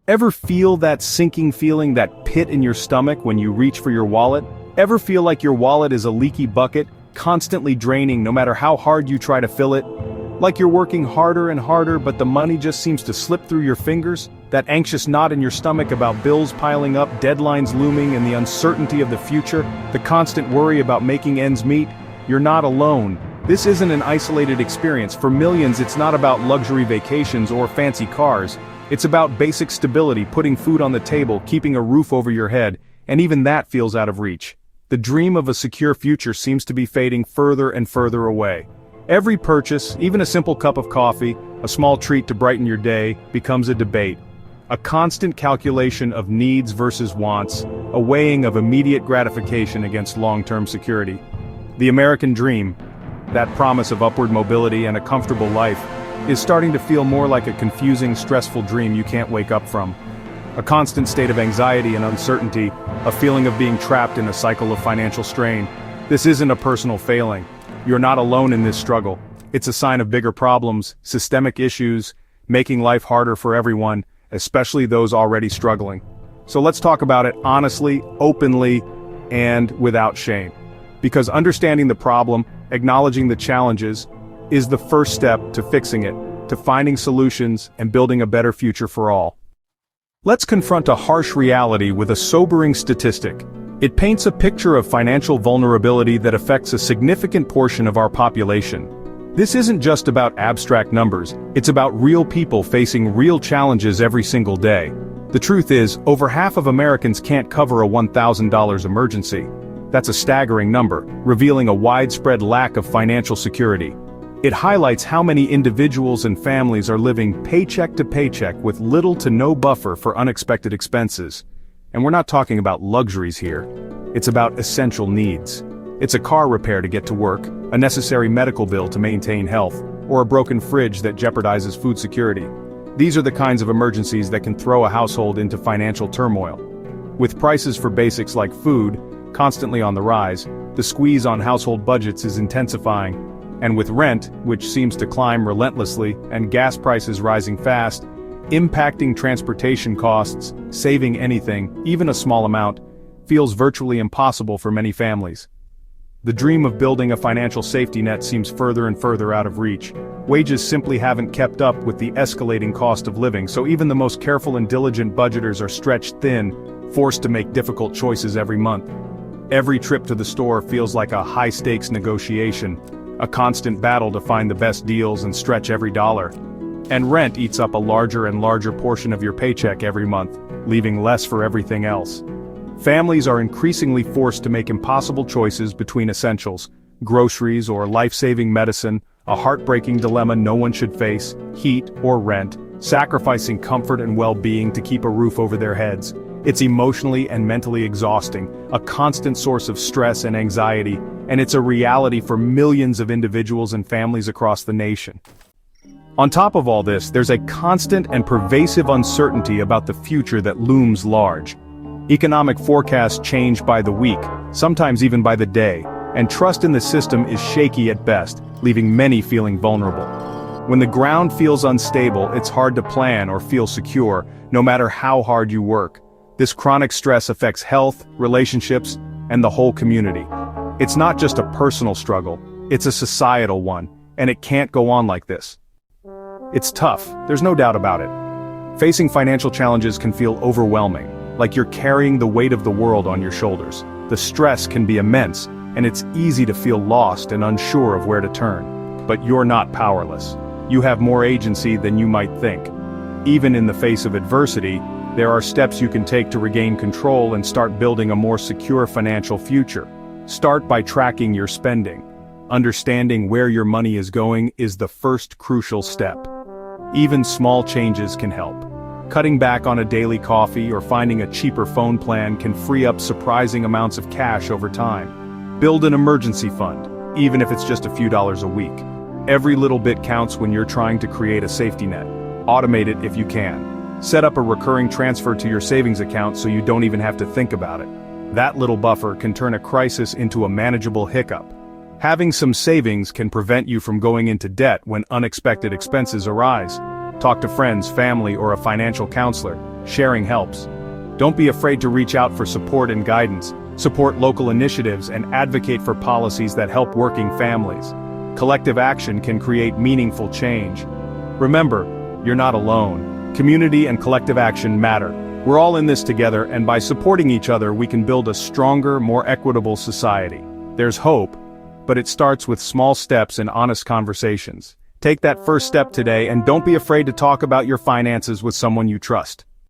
Ever feel that sinking feeling, that pit in your stomach when you reach for your wallet? Ever feel like your wallet is a leaky bucket, constantly draining no matter how hard you try to fill it? Like you're working harder and harder but the money just seems to slip through your fingers? That anxious knot in your stomach about bills piling up, deadlines looming, and the uncertainty of the future? The constant worry about making ends meet? You're not alone. This isn't an isolated experience. For millions, it's not about luxury vacations or fancy cars. It's about basic stability, putting food on the table, keeping a roof over your head, and even that feels out of reach. The dream of a secure future seems to be fading further and further away. Every purchase, even a simple cup of coffee, a small treat to brighten your day, becomes a debate. A constant calculation of needs versus wants, a weighing of immediate gratification against long-term security. The American dream, that promise of upward mobility and a comfortable life, is starting to feel more like a confusing, stressful dream you can't wake up from. A constant state of anxiety and uncertainty, a feeling of being trapped in a cycle of financial strain. This isn't a personal failing. You're not alone in this struggle. It's a sign of bigger problems, systemic issues, making life harder for everyone, especially those already struggling. So let's talk about it honestly, openly, and without shame. Because understanding the problem, acknowledging the challenges, is the first step to fixing it, to finding solutions and building a better future for all. Let's confront a harsh reality with a sobering statistic. It paints a picture of financial vulnerability that affects a significant portion of our population. This isn't just about abstract numbers, it's about real people facing real challenges every single day. The truth is, over half of Americans can't cover a $1,000 emergency. That's a staggering number, revealing a widespread lack of financial security. It highlights how many individuals and families are living paycheck to paycheck with little to no buffer for unexpected expenses. And we're not talking about luxuries here. It's about essential needs. It's a car repair to get to work, a necessary medical bill to maintain health, or a broken fridge that jeopardizes food security. These are the kinds of emergencies that can throw a household into financial turmoil. With prices for basics like food constantly on the rise, the squeeze on household budgets is intensifying. And with rent, which seems to climb relentlessly, and gas prices rising fast, impacting transportation costs, saving anything, even a small amount, feels virtually impossible for many families. The dream of building a financial safety net seems further and further out of reach. Wages simply haven't kept up with the escalating cost of living, so even the most careful and diligent budgeters are stretched thin, forced to make difficult choices every month. Every trip to the store feels like a high-stakes negotiation, a constant battle to find the best deals and stretch every dollar. And rent eats up a larger and larger portion of your paycheck every month, leaving less for everything else. Families are increasingly forced to make impossible choices between essentials, groceries or life-saving medicine, a heartbreaking dilemma no one should face, heat or rent, sacrificing comfort and well-being to keep a roof over their heads. It's emotionally and mentally exhausting, a constant source of stress and anxiety, and it's a reality for millions of individuals and families across the nation. On top of all this, there's a constant and pervasive uncertainty about the future that looms large. Economic forecasts change by the week, sometimes even by the day, and trust in the system is shaky at best, leaving many feeling vulnerable. When the ground feels unstable, it's hard to plan or feel secure, no matter how hard you work. This chronic stress affects health, relationships, and the whole community. It's not just a personal struggle, it's a societal one, and it can't go on like this. It's tough, there's no doubt about it. Facing financial challenges can feel overwhelming, like you're carrying the weight of the world on your shoulders. The stress can be immense, and it's easy to feel lost and unsure of where to turn. But you're not powerless. You have more agency than you might think. Even in the face of adversity, there are steps you can take to regain control and start building a more secure financial future. Start by tracking your spending. Understanding where your money is going is the first crucial step. Even small changes can help. Cutting back on a daily coffee or finding a cheaper phone plan can free up surprising amounts of cash over time. Build an emergency fund, even if it's just a few dollars a week. Every little bit counts when you're trying to create a safety net. Automate it if you can. Set up a recurring transfer to your savings account so you don't even have to think about it. That little buffer can turn a crisis into a manageable hiccup. Having some savings can prevent you from going into debt when unexpected expenses arise. Talk to friends, family, or a financial counselor. Sharing helps. Don't be afraid to reach out for support and guidance. Support local initiatives and advocate for policies that help working families. Collective action can create meaningful change. Remember, you're not alone. Community and collective action matter. We're all in this together, and by supporting each other we can build a stronger, more equitable society. There's hope, but it starts with small steps and honest conversations. Take that first step today and don't be afraid to talk about your finances with someone you trust.